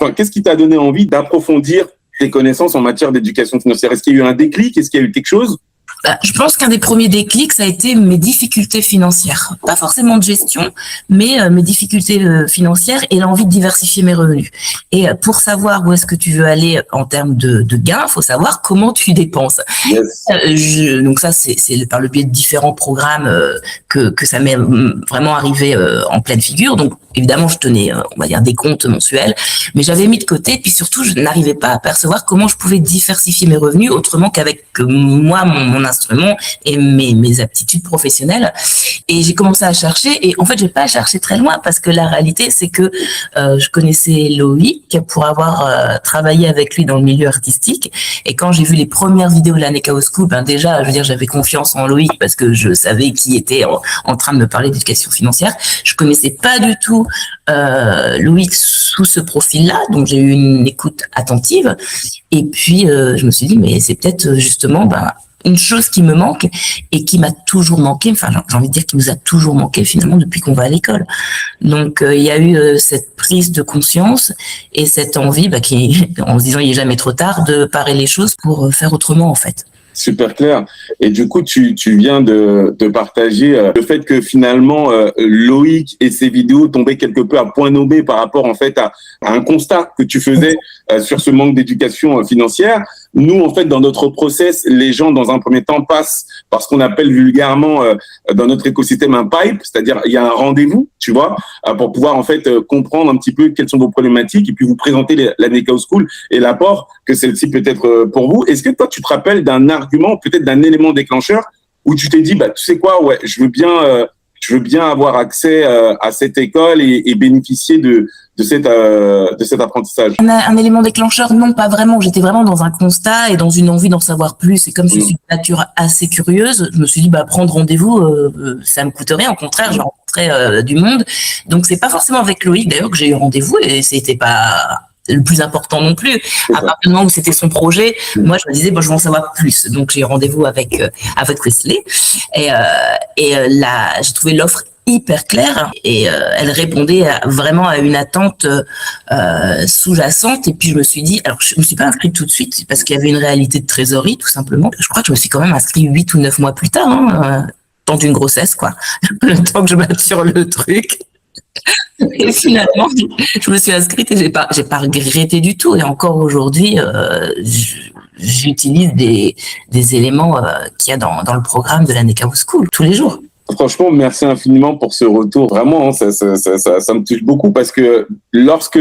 Enfin, qu'est-ce qui t'a donné envie d'approfondir tes connaissances en matière d'éducation financière? Est-ce qu'il y a eu un déclic? Est-ce qu'il y a eu quelque chose? Je pense qu'un des premiers déclics, ça a été mes difficultés financières. Pas forcément de gestion, mais mes difficultés financières et l'envie de diversifier mes revenus. Et pour savoir où est-ce que tu veux aller en termes de gains, il faut savoir comment tu dépenses. Yes. Donc ça, c'est par le biais de différents programmes que ça m'est vraiment arrivé en pleine figure. Donc évidemment, je tenais, on va dire, des comptes mensuels, mais j'avais mis de côté. Puis surtout, je n'arrivais pas à percevoir comment je pouvais diversifier mes revenus autrement qu'avec moi, mon instrument et mes aptitudes professionnelles. Et j'ai commencé à chercher. Et en fait, j'ai pas cherché très loin parce que la réalité, c'est que je connaissais Loïc pour avoir travaillé avec lui dans le milieu artistique. Et quand j'ai vu les premières vidéos de la Nekao School, ben déjà, je veux dire, j'avais confiance en Loïc parce que je savais qui était en train de me parler d'éducation financière. Je connaissais pas du tout Loïc sous ce profil-là, donc j'ai eu une écoute attentive. Et puis, je me suis dit, mais c'est peut-être justement une chose qui me manque et qui m'a toujours manqué, enfin j'ai envie de dire qui nous a toujours manqué finalement depuis qu'on va à l'école. Donc il y a eu cette prise de conscience et cette envie qui, en se disant il est jamais trop tard, de parer les choses pour faire autrement en fait. Super clair. Et du coup, tu viens de partager le fait que finalement, Loïc et ses vidéos tombaient quelque peu à point nommé par rapport en fait à un constat que tu faisais sur ce manque d'éducation financière. Nous, en fait, dans notre process, les gens, dans un premier temps, passent par ce qu'on appelle vulgairement dans notre écosystème un pipe, c'est-à-dire il y a un rendez-vous, tu vois, pour pouvoir en fait comprendre un petit peu quelles sont vos problématiques et puis vous présenter la Nekao School et l'apport que celle-ci peut être pour vous. Est-ce que toi, tu te rappelles d'un argument, peut-être d'un élément déclencheur où tu t'es dit, tu sais quoi, ouais, je veux bien avoir accès à cette école et bénéficier de cet apprentissage? Un élément déclencheur, non, pas vraiment. J'étais vraiment dans un constat et dans une envie d'en savoir plus. Et comme je suis de nature assez curieuse, je me suis dit, prendre rendez-vous, ça me coûte rien. Au contraire, je rencontrais du monde. Donc, c'est pas forcément avec Loïc, d'ailleurs, que j'ai eu rendez-vous et c'était pas le plus important non plus. À partir du moment où c'était son projet, moi, je me disais, je veux en savoir plus. Donc, j'ai eu rendez-vous avec Wesley et là, j'ai trouvé l'offre hyper claire et elle répondait vraiment à une attente sous-jacente. Et puis je me suis dit, alors je me suis pas inscrite tout de suite parce qu'il y avait une réalité de trésorerie tout simplement. Je crois que je me suis quand même inscrite 8 ou 9 mois plus tard, temps d'une grossesse quoi, le temps que je mature le truc. Et finalement, je me suis inscrite et j'ai pas regretté du tout. Et encore aujourd'hui, j'utilise des éléments qu'il y a dans le programme de la Nekao School tous les jours. Franchement, merci infiniment pour ce retour. Vraiment, ça me touche beaucoup parce que lorsque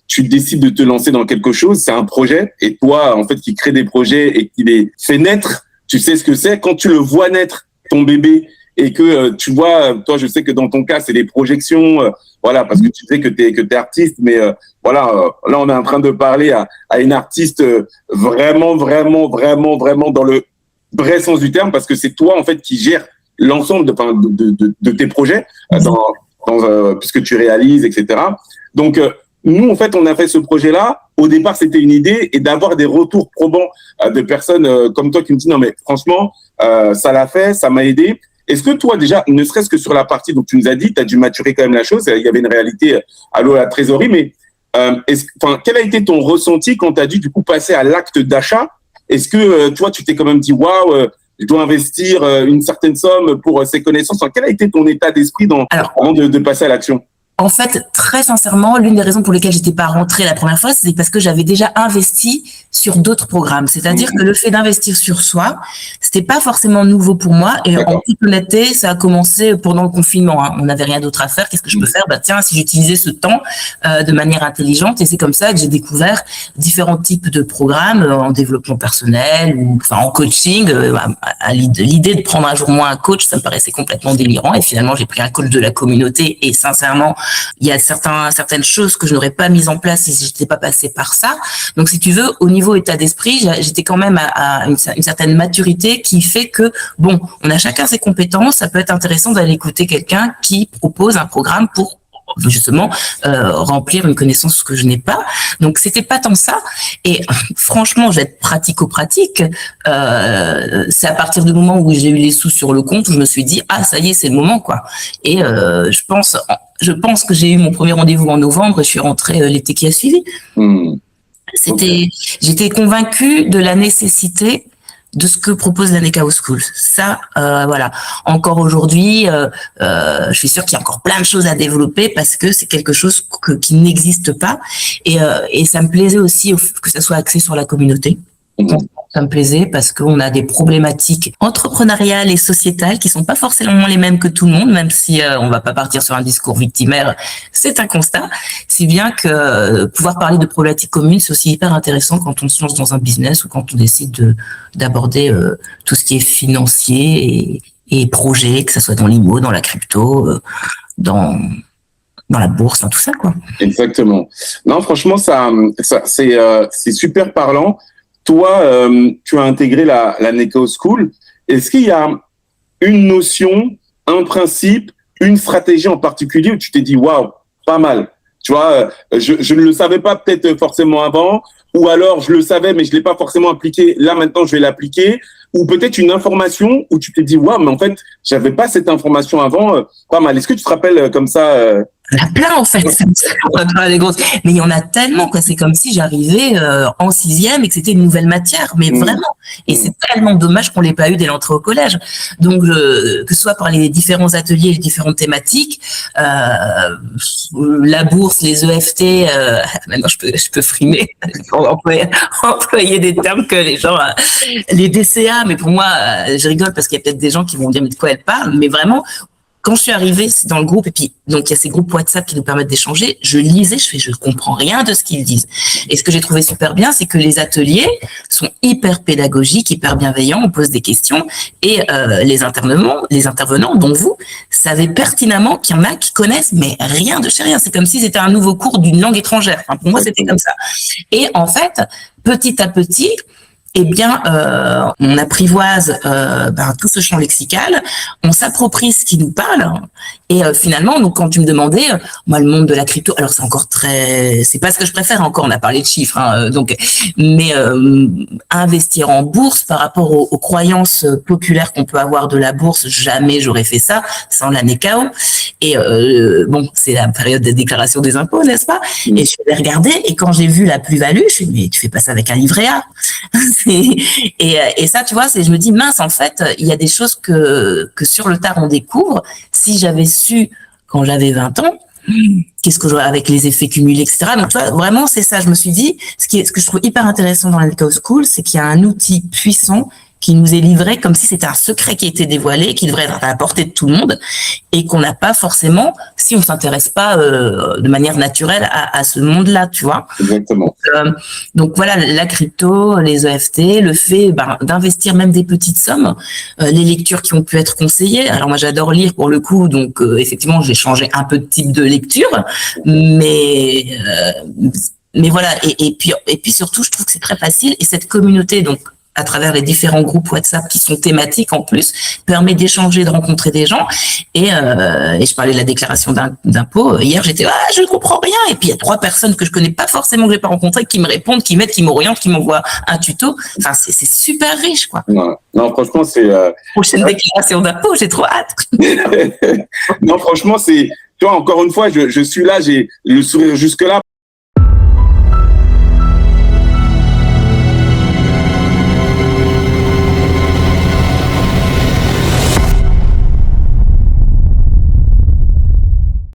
tu décides de te lancer dans quelque chose, c'est un projet. Et toi, en fait, qui crée des projets et qui les fait naître, tu sais ce que c'est. Quand tu le vois naître, ton bébé, et que tu vois, toi, je sais que dans ton cas, c'est des projections, voilà, parce que tu sais que t'es artiste, mais voilà, là, on est en train de parler à une artiste vraiment dans le vrai sens du terme, parce que c'est toi, en fait, qui gère l'ensemble de tes projets, puisque tu réalises, etc. Donc, nous, en fait, on a fait ce projet-là. Au départ, c'était une idée et d'avoir des retours probants de personnes comme toi qui me disent, non, mais franchement, ça l'a fait, ça m'a aidé. Est-ce que toi, déjà, ne serait-ce que sur la partie, donc tu nous as dit, tu as dû maturer quand même la chose, il y avait une réalité à l'eau à la trésorerie, mais quel a été ton ressenti quand tu as dû du coup passer à l'acte d'achat? Est-ce que toi, tu t'es quand même dit, waouh, je dois investir une certaine somme pour ces connaissances? Quel a été ton état d'esprit avant de passer à l'action? En fait, très sincèrement, l'une des raisons pour lesquelles j'étais pas rentrée la première fois, c'est parce que j'avais déjà investi sur d'autres programmes. C'est-à-dire que le fait d'investir sur soi, c'était pas forcément nouveau pour moi. Et en toute honnêteté, ça a commencé pendant le confinement. On n'avait rien d'autre à faire. Qu'est-ce que je peux faire? Tiens, si j'utilisais ce temps de manière intelligente. Et c'est comme ça que j'ai découvert différents types de programmes en développement personnel ou en coaching. L'idée de prendre un jour moins un coach, ça me paraissait complètement délirant. Et finalement, j'ai pris un coach de la communauté. Et sincèrement, il y a certaines choses que je n'aurais pas mises en place si je n'étais pas passée par ça. Donc, si tu veux, au niveau état d'esprit, j'étais quand même à une certaine maturité qui fait que, on a chacun ses compétences. Ça peut être intéressant d'aller écouter quelqu'un qui propose un programme pour justement remplir une connaissance que je n'ai pas. Donc c'était pas tant ça. Et franchement, je vais être pratico-pratique. C'est à partir du moment où j'ai eu les sous sur le compte où je me suis dit ah ça y est, c'est le moment quoi. Et je pense que j'ai eu mon premier rendez-vous en novembre et je suis rentrée l'été qui a suivi. J'étais convaincue de la nécessité de ce que propose la Nekao School. Ça, voilà. Encore aujourd'hui, je suis sûre qu'il y a encore plein de choses à développer parce que c'est quelque chose qui n'existe pas. Et ça me plaisait aussi que ça soit axé sur la communauté. Ça me plaisait parce qu'on a des problématiques entrepreneuriales et sociétales qui sont pas forcément les mêmes que tout le monde, même si on va pas partir sur un discours victimaire, c'est un constat. Si bien que pouvoir parler de problématiques communes, c'est aussi hyper intéressant quand on se lance dans un business ou quand on décide d'aborder tout ce qui est financier et projet, que ça soit dans l'IMO, dans la crypto, dans la bourse, tout ça, quoi. Exactement. Non, franchement, ça c'est super parlant. Toi, tu as intégré la Nekao School. Est-ce qu'il y a une notion, un principe, une stratégie en particulier où tu t'es dit, waouh, pas mal. Tu vois, je ne le savais pas peut-être forcément avant, ou alors je le savais, mais je ne l'ai pas forcément appliqué. Là, maintenant, je vais l'appliquer. Ou peut-être une information où tu t'es dit, waouh, mais en fait, j'avais pas cette information avant, pas mal. Est-ce que tu te rappelles comme ça Il y en a plein, en fait. Mais il y en a tellement, quoi. C'est comme si j'arrivais en 6e et que c'était une nouvelle matière, mais vraiment. Et c'est tellement dommage qu'on l'ait pas eu dès l'entrée au collège. Donc, que ce soit par les différents ateliers, les différentes thématiques, la bourse, les EFT, maintenant je peux frimer pour employer des termes que les gens, les DCA, mais pour moi, je rigole parce qu'il y a peut-être des gens qui vont dire mais de quoi elle parle, mais vraiment, quand je suis arrivée dans le groupe, et puis donc il y a ces groupes WhatsApp qui nous permettent d'échanger, je lisais, je comprends rien de ce qu'ils disent. Et ce que j'ai trouvé super bien, c'est que les ateliers sont hyper pédagogiques, hyper bienveillants, on pose des questions, et les intervenants, dont vous, savez pertinemment qu'il y en a qui connaissent, mais rien de chez rien. C'est comme si c'était un nouveau cours d'une langue étrangère. Enfin, pour moi, c'était comme ça. Et en fait, petit à petit, eh bien, on apprivoise tout ce champ lexical, on s'approprie ce qui nous parle, et finalement, donc quand tu me demandais, moi le monde de la crypto, alors c'est encore c'est pas ce que je préfère encore, on a parlé de chiffres, donc, mais investir en bourse par rapport aux croyances populaires qu'on peut avoir de la bourse, jamais j'aurais fait ça sans la Nekao. Et bon, c'est la période de déclaration des impôts, n'est-ce pas? Et je vais regarder, et quand j'ai vu la plus-value, je me dis mais tu fais pas ça avec un livret A. Et ça, tu vois, je me dis mince, en fait, il y a des choses que sur le tard on découvre. Si j'avais su quand j'avais 20 ans, qu'est-ce que j'aurais avec les effets cumulés, etc. Donc, tu vois, vraiment, c'est ça. Je me suis dit, ce que je trouve hyper intéressant dans la Nekao School, c'est qu'il y a un outil puissant qui nous est livré comme si c'était un secret qui était dévoilé, qui devrait être à la portée de tout le monde, et qu'on n'a pas forcément, si on s'intéresse pas de manière naturelle à ce monde-là, tu vois. Exactement. Donc voilà, la crypto, les EFT, le fait d'investir même des petites sommes, les lectures qui ont pu être conseillées. Alors moi, j'adore lire pour le coup, donc effectivement, j'ai changé un peu de type de lecture, mais voilà. Et puis surtout, je trouve que c'est très facile, et cette communauté, donc à travers les différents groupes WhatsApp qui sont thématiques en plus, permet d'échanger, de rencontrer des gens. Et je parlais de la déclaration d'impôt. Hier, j'étais je ne comprends rien. Et puis il y a 3 personnes que je connais pas forcément, que j'ai pas rencontrées, qui me répondent, qui m'aident, qui m'orientent, qui m'envoient un tuto. Enfin, c'est super riche, quoi. Non, franchement, c'est prochaine déclaration d'impôt, j'ai trop hâte. Non, franchement, c'est, tu vois, encore une fois, je suis là, j'ai le sourire jusque là.